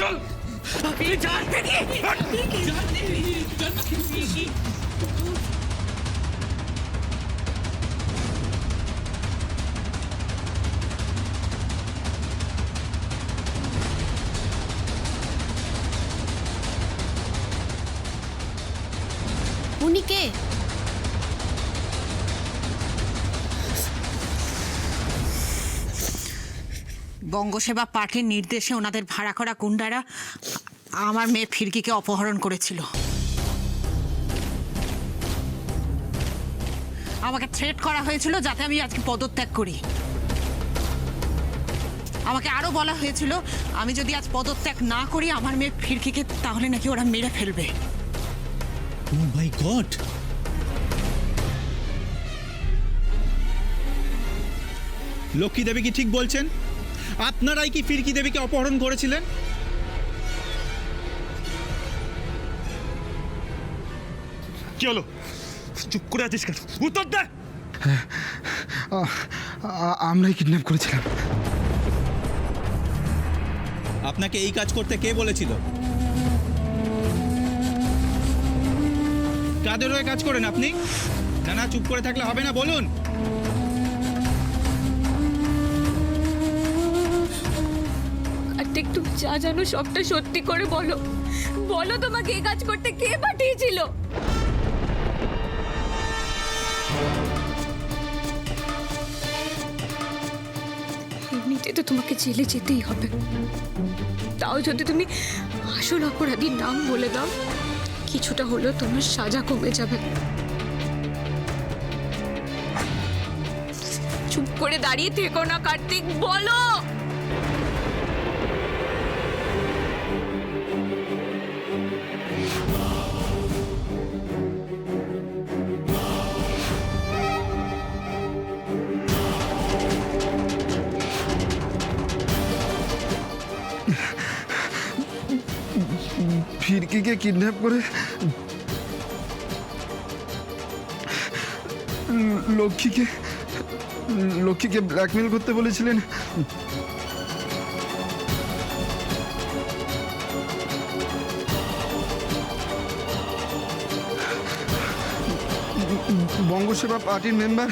চল উনি কে? বঙ্গসেবা পার্টির নির্দেশে ওনাদের ভাড়া করা গুন্ডারা আমার মেয়ে ফিরকিকে অপহরণ করেছিল। আমাকে থ্রেট করা হয়েছিল যাতে আমি আজকে পদত্যাগ করি। আমাকে আরো বলা হয়েছিল আমি যদি আজ পদত্যাগ না করি আমার মেয়ে ফিরকিকে তাহলে নাকি ওরা মেরে ফেলবে। ও মাই গড! লক্ষ্মী দেবী কি ঠিক বলছেন? আপনারাই কি ফিরকি দেবীকে অপহরণ করেছিলেন? কি হলো? চুপ করে আছিস কেন? উত্তর দে। আমরাই কিডন্যাপ করেছিলাম। আপনাকে এই কাজ করতে কে বলেছিল? কাদের হয়ে কাজ করেন আপনি? না না, চুপ করে থাকলে হবে না, বলুন। কার্তিক, তুমি যা জানো সবটা সত্যি করে বলো। বলো তোমাকে এই কাজ করতে কে পাঠিয়েছিল? এমনিতে তো তোমাকে জেলে যেতেই হবে, তাও যদি তুমি আসল অপরাধীর নাম বলে দাও কিছুটা হলেও তোমার সাজা কমে যাবে। চুপ করে দাঁড়িয়ে থেকো না কার্তিক, বলো। ফিরকিকে কিডন্যাপ করে লক্ষ্মীকে ব্ল্যাকমেল করতে বলেছিলেন। বঙ্গসেবা পার্টির মেম্বার